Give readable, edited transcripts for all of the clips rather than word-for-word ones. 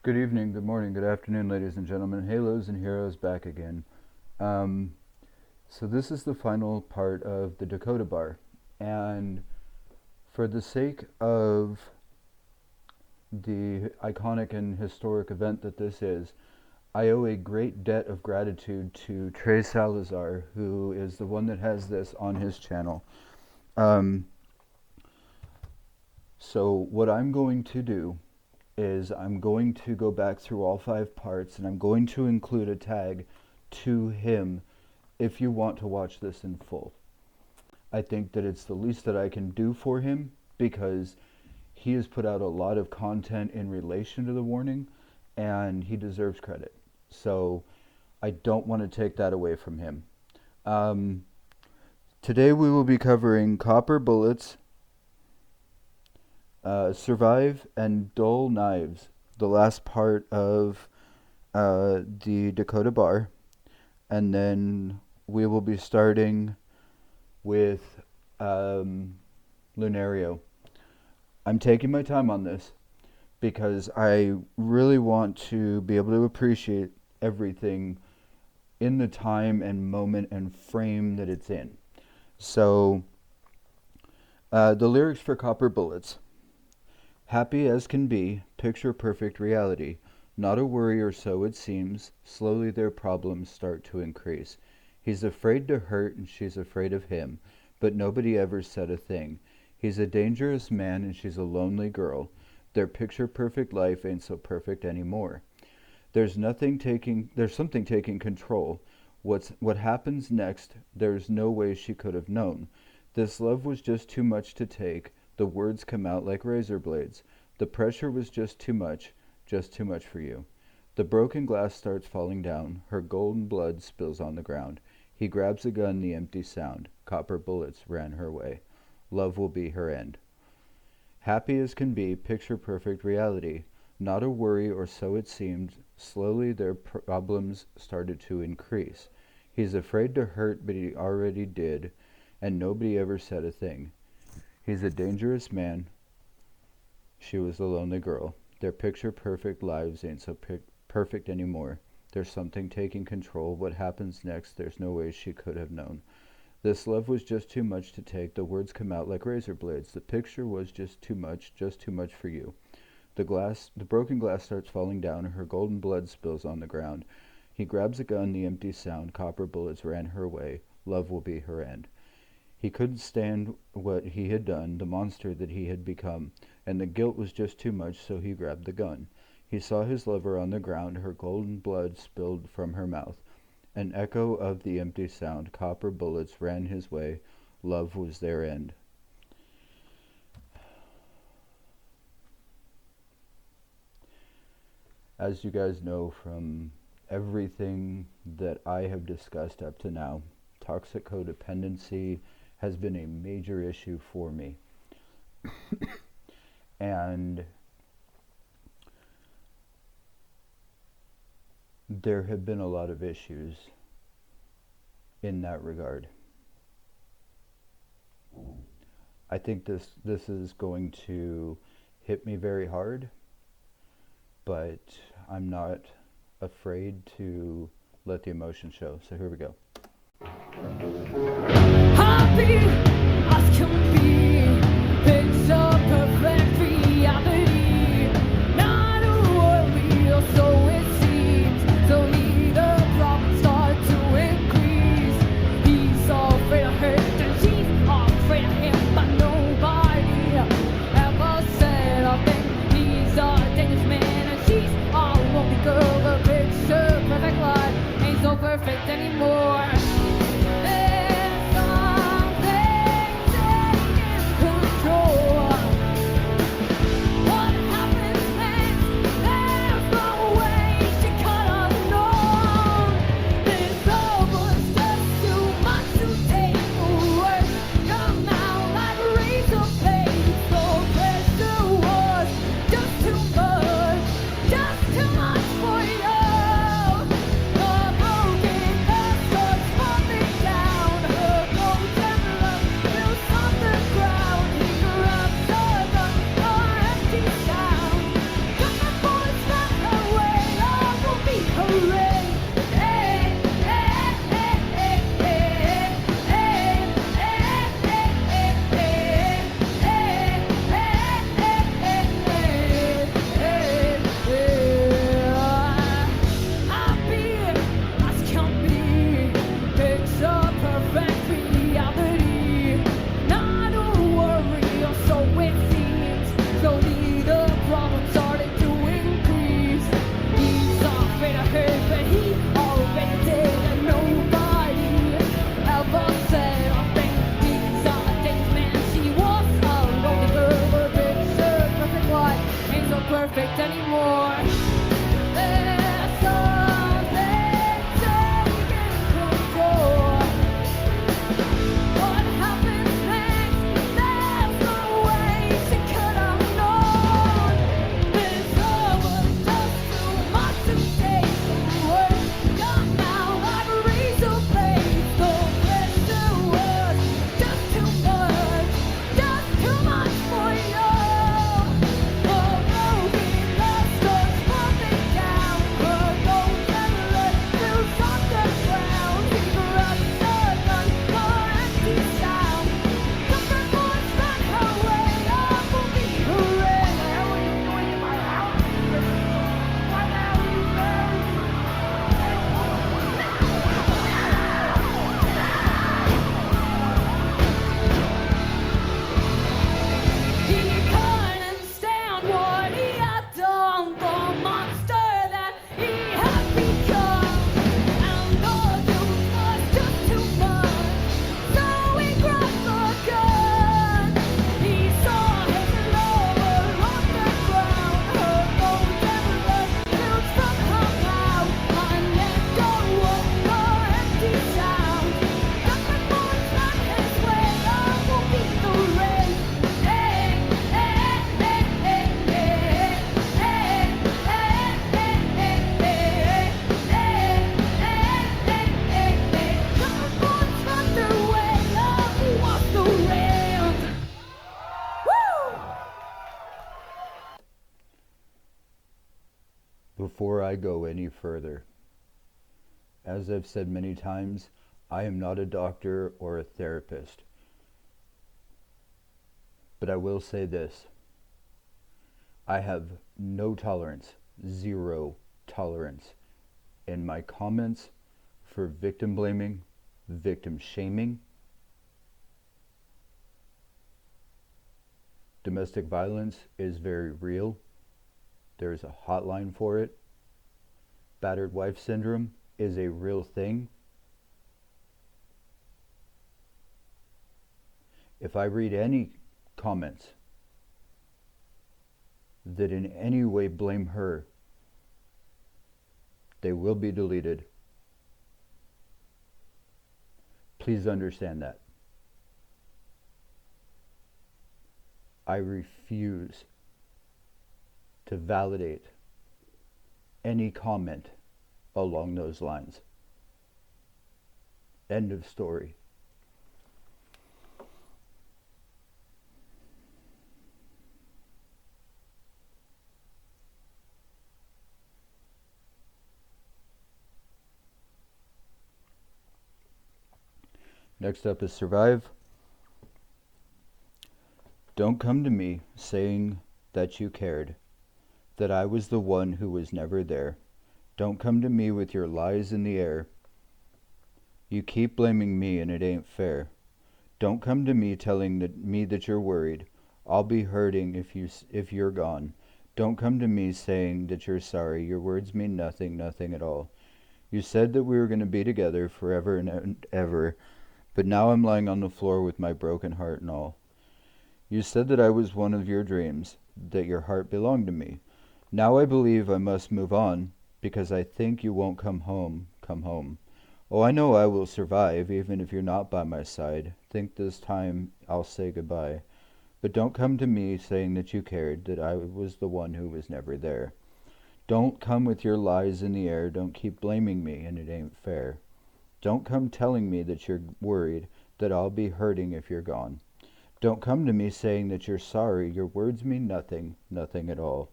Good evening, good morning, good afternoon, ladies and gentlemen. Halos and Heroes back again. Um, so this is the final part of the Dakota bar. And for the sake of the iconic and historic event that this is, I owe a great debt of gratitude to Trey Salazar, who is the one that has this on his channel. Um, so what I'm going to do is I'm going to go back through all 5 parts and I'm going to include a tag to him if you want to watch this in full. I think that it's the least that I can do for him because he has put out a lot of content in relation to the warning and he deserves credit. So I don't want to take that away from him. Today we will be covering copper bullets, survive, and dull knives, the last part of the Dakota bar, and then we will be starting with Lunario. I'm taking my time on this because I really want to be able to appreciate everything in the time and moment and frame that it's in. So the lyrics for Copper Bullets. Happy as can be, picture perfect reality. Not a worry or so it seems, slowly their problems start to increase. He's afraid to hurt and she's afraid of him, but nobody ever said a thing. He's a dangerous man and she's a lonely girl. Their picture perfect life ain't so perfect anymore. There's something taking control. What happens next, there's no way she could have known. This love was just too much to take. The words come out like razor blades. The pressure was just too much for you. The broken glass starts falling down. Her golden blood spills on the ground. He grabs a gun, the empty sound. Copper bullets ran her way. Love will be her end. Happy as can be, picture perfect reality. Not a worry, or so it seemed. Slowly their problems started to increase. He's afraid to hurt, but he already did, and nobody ever said a thing. He's a dangerous man. She was a lonely girl. Their picture perfect lives ain't so perfect anymore. There's something taking control. What happens next, there's no way she could have known. This love was just too much to take. The words come out like razor blades. The picture was just too much for you. The broken glass starts falling down. Her golden blood spills on the ground. He grabs a gun, the empty sound. Copper bullets ran her way. Love will be her end. He couldn't stand what he had done, the monster that he had become, and the guilt was just too much, so he grabbed the gun. He saw his lover on the ground, her golden blood spilled from her mouth. An echo of the empty sound, copper bullets ran his way, love was their end. As you guys know from everything that I have discussed up to now, toxic codependency has been a major issue for me. And there have been a lot of issues in that regard. I think this is going to hit me very hard, but I'm not afraid to let the emotion show. So here we go. Happy as can be, picture perfect reality. Not a worry, or so it seems. Slowly the problems start to increase. He's all afraid of her, and she's all afraid of him. But nobody ever said a thing. He's a dangerous man, and she's all a lonely girl. The picture perfect life ain't so perfect anymore. There's something perfect anymore. There's something taking control. What happens next? There's no way to cut unknown. This all was just too much to take away. Gone now, I've erased your face. The pressure was just too much for you. Although we lost us falling down, but don't ever let loose on the ground. Keep us gun for empty sound. Comfort boys find her way up will be hooray. What the hell are you doing in my house? Why the hell are you there? He couldn't stand what he had done, the monster that he had become. And the news was just too much, so he grabbed the gun. He saw his lover on the ground, her bones and blood spilled from her mouth. An echo of the empty sound. Comfort boys found his way up will be the rain. Before I go any further, as I've said many times, I am not a doctor or a therapist. But I will say this. I have no tolerance, zero tolerance in my comments for victim blaming, victim shaming. Domestic violence is very real. There's a hotline for it. Battered wife syndrome is a real thing. If I read any comments that in any way blame her, they will be deleted. Please understand that. I refuse to validate any comment along those lines. End of story. Next up is Survive. Don't come to me saying that you cared, that I was the one who was never there. Don't come to me with your lies in the air. You keep blaming me and it ain't fair. Don't come to me telling me that you're worried. I'll be hurting if you're gone. Don't come to me saying that you're sorry. Your words mean nothing, nothing at all. You said that we were going to be together forever and ever, but now I'm lying on the floor with my broken heart and all. You said that I was one of your dreams, that your heart belonged to me. Now I believe I must move on, because I think you won't come home, come home. Oh, I know I will survive, even if you're not by my side. Think this time I'll say goodbye. But don't come to me saying that you cared, that I was the one who was never there. Don't come with your lies in the air. Don't keep blaming me, and it ain't fair. Don't come telling me that you're worried, that I'll be hurting if you're gone. Don't come to me saying that you're sorry. Your words mean nothing, nothing at all.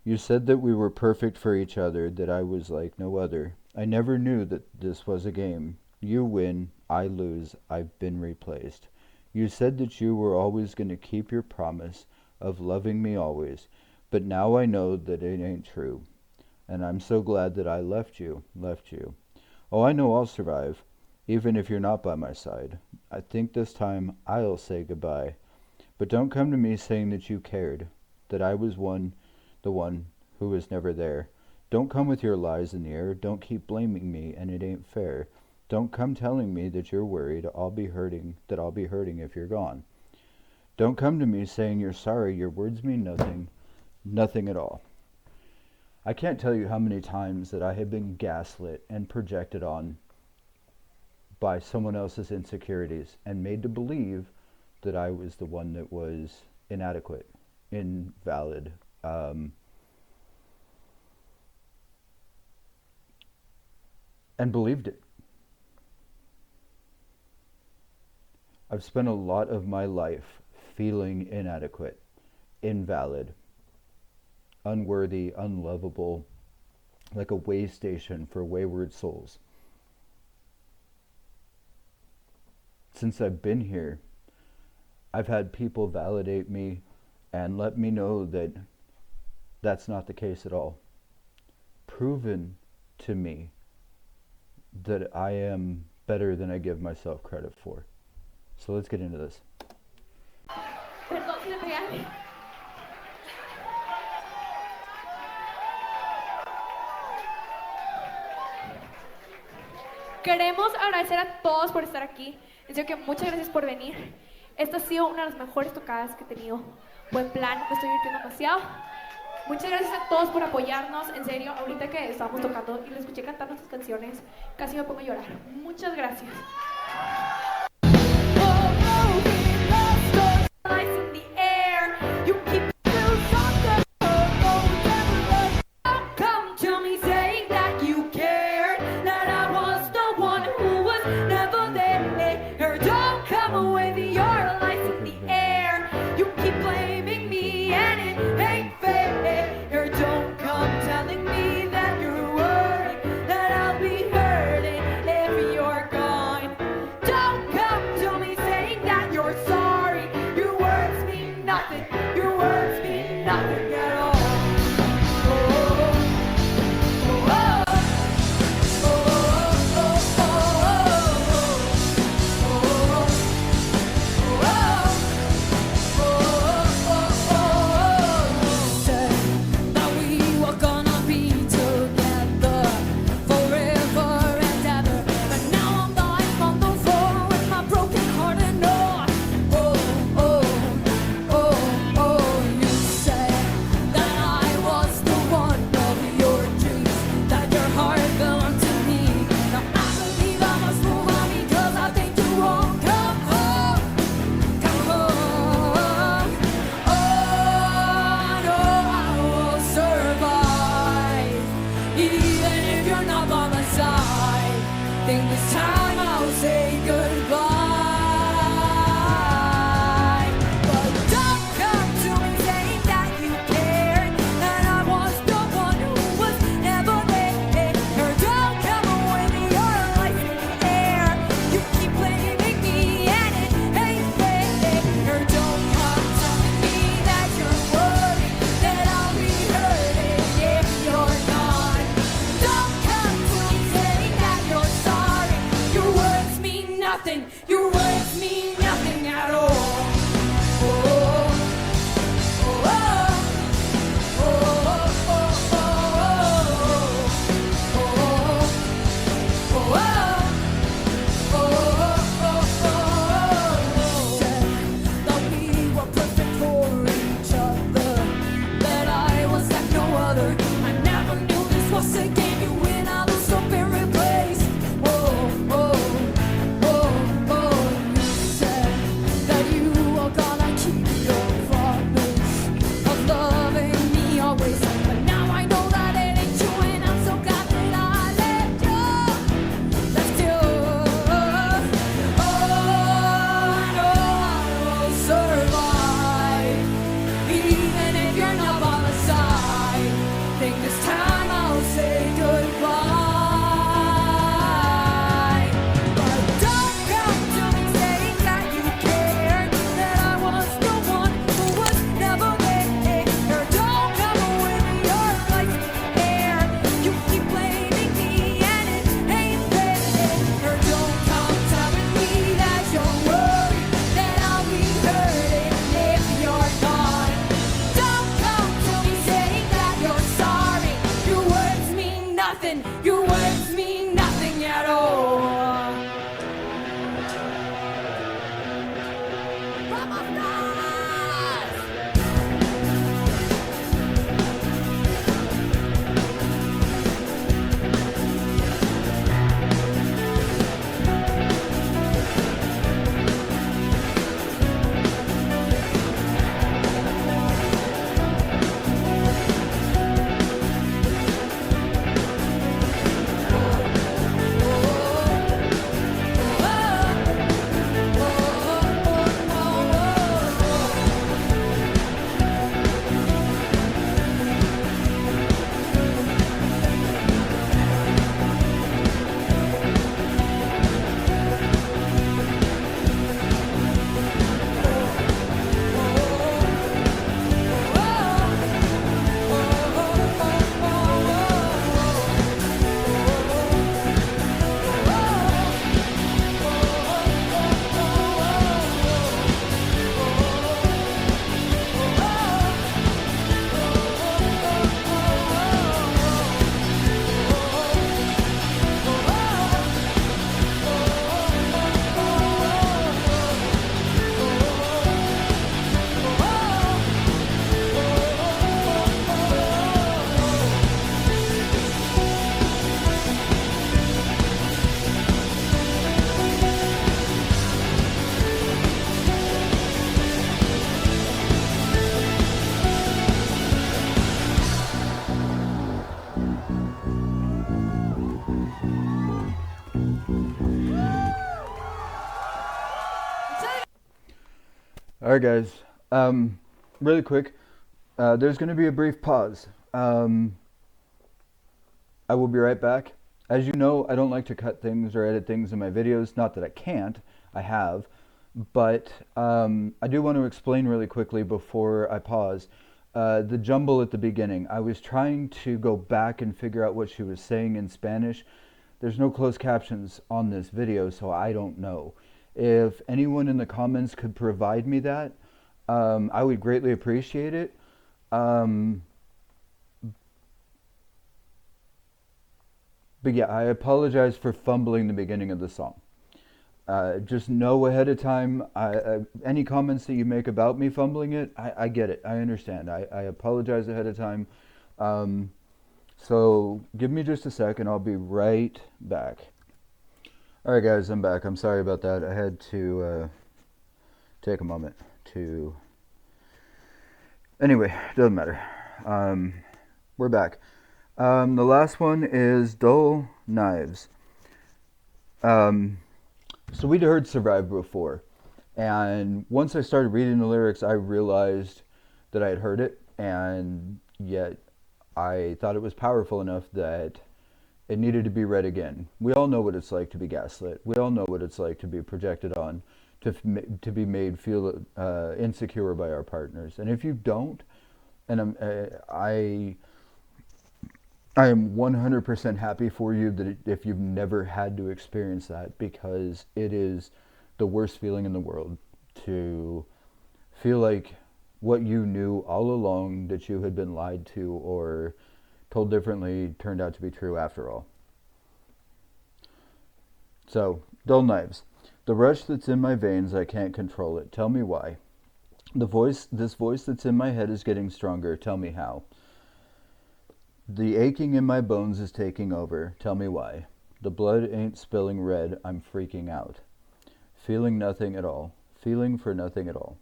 You said that we were perfect for each other, that I was like no other. I never knew that this was a game. You win, I lose, I've been replaced. You said that you were always going to keep your promise of loving me always, but now I know that it ain't true. And I'm so glad that I left you. Oh, I know I'll survive, even if you're not by my side. I think this time I'll say goodbye. But don't come to me saying that you cared, that I was the one who was never there. Don't come with your lies in the air. Don't keep blaming me, and it ain't fair. Don't come telling me that you're worried I'll be hurting if you're gone. Don't come to me saying you're sorry. Your words mean nothing, Nothing at all. I can't tell you how many times that I have been gaslit and projected on by someone else's insecurities and made to believe that I was the one that was inadequate, invalid, and believed it. I've spent a lot of my life feeling inadequate, invalid, unworthy, unlovable, like a way station for wayward souls. Since I've been here, I've had people validate me and let me know that that's not the case at all. Proven to me that I am better than I give myself credit for. So let's get into this. Perdón si me regañé. Queremos agradecer a todos por estar aquí. En serio que muchas gracias por venir. Esta ha sido una de las mejores tocadas que he tenido. Buen plan, me estoy divirtiendo demasiado. Muchas gracias a todos por apoyarnos. En serio, ahorita que estábamos tocando y lo escuché cantar nuestras canciones, casi me pongo a llorar. Muchas gracias. Don't All right, guys. Really quick, there's going to be a brief pause. I will be right back. As you know, I don't like to cut things or edit things in my videos. Not that I can't, I have. But I do want to explain really quickly before I pause. The jumble at the beginning. I was trying to go back and figure out what she was saying in Spanish. There's no closed captions on this video, so I don't know. If anyone in the comments could provide me that, I would greatly appreciate it. But yeah, I apologize for fumbling the beginning of the song. Just know ahead of time, any comments that you make about me fumbling it, I get it. I understand. I apologize ahead of time. So give me just a second. I'll be right back. All right, guys, I'm back. I'm sorry about that. I had to take a moment to... Anyway, doesn't matter. We're back. The last one is Dull Knives. So we'd heard Survive before, and once I started reading the lyrics, I realized that I had heard it, and yet I thought it was powerful enough that it needed to be read again. We all know what it's like to be gaslit. We all know what it's like to be projected on, to be made feel insecure by our partners. And if you don't, and I am 100% happy for you that if you've never had to experience that, because it is the worst feeling in the world to feel like what you knew all along that you had been lied to or told differently turned out to be true after all. So, Dull Knives. The rush that's in my veins, I can't control it. Tell me why. This voice that's in my head is getting stronger. Tell me how. The aching in my bones is taking over. Tell me why. The blood ain't spilling red. I'm freaking out. Feeling nothing at all. Feeling for nothing at all.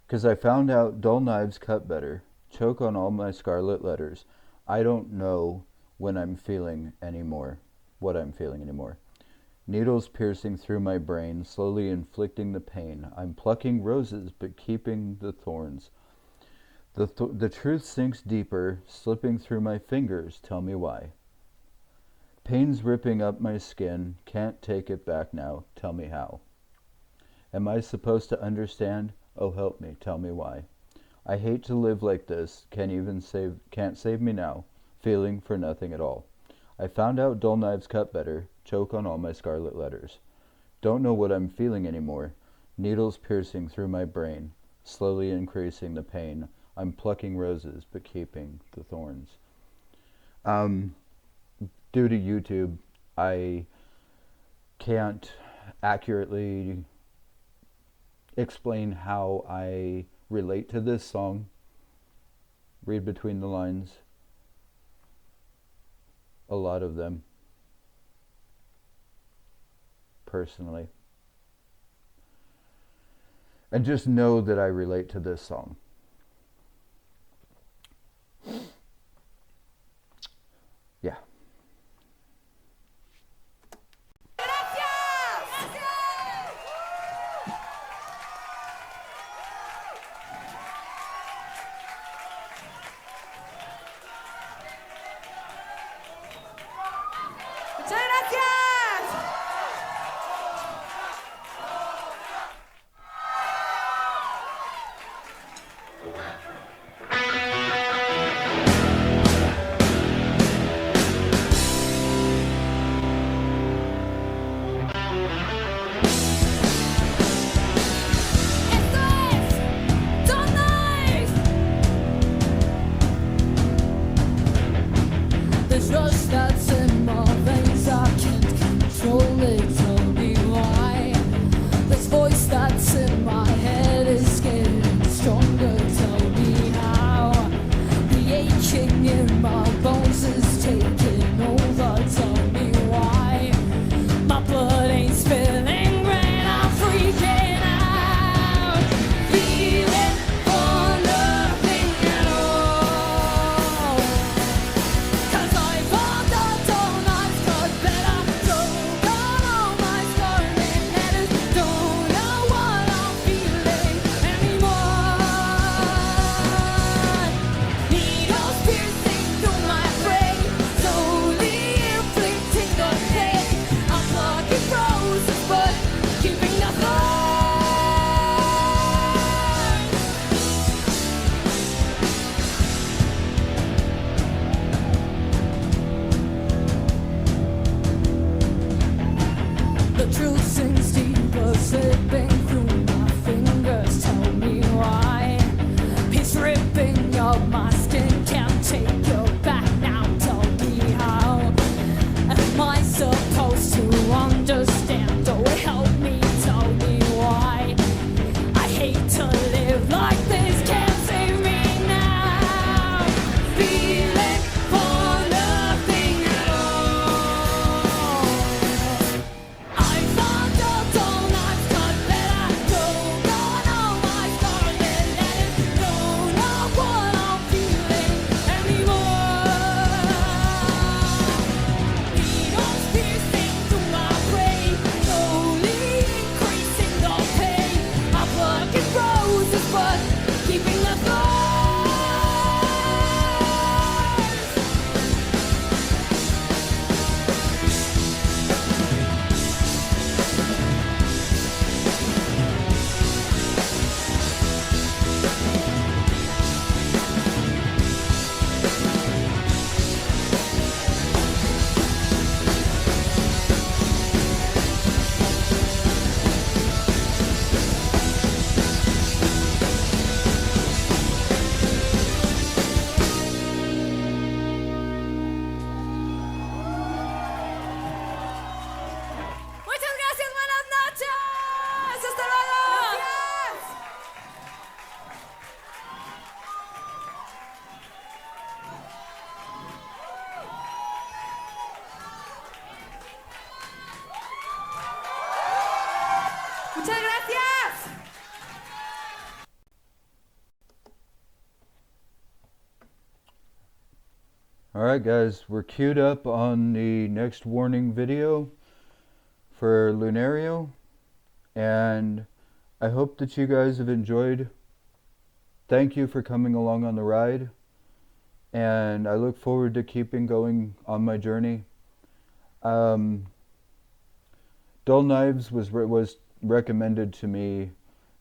'Cause I found out dull knives cut better. Choke on all my scarlet letters. I don't know when I'm feeling anymore. What I'm feeling anymore. Needles piercing through my brain, slowly inflicting the pain. I'm plucking roses, but keeping the thorns. The truth sinks deeper, slipping through my fingers. Tell me why. Pain's ripping up my skin. Can't take it back now. Tell me how. Am I supposed to understand? Oh, help me. Tell me why. I hate to live like this. Can't save me now. Feeling for nothing at all. I found out dull knives cut better. Choke on all my scarlet letters. Don't know what I'm feeling anymore. Needles piercing through my brain, slowly increasing the pain. I'm plucking roses, but keeping the thorns. Due to YouTube, I can't accurately explain how I relate to this song. Read between the lines. A lot of them. Personally. And just know that I relate to this song. Yeah. Anymore. Alright guys, we're queued up on the next warning video for Lunario, and I hope that you guys have enjoyed. Thank you for coming along on the ride, and I look forward to keeping going on my journey. Um, Dull Knives was recommended to me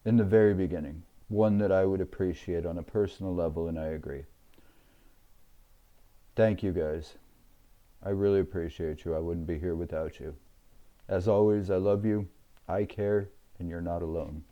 in the very beginning, one that I would appreciate on a personal level, and I agree. Thank you guys. I really appreciate you. I wouldn't be here without you. As always, I love you, I care, and you're not alone.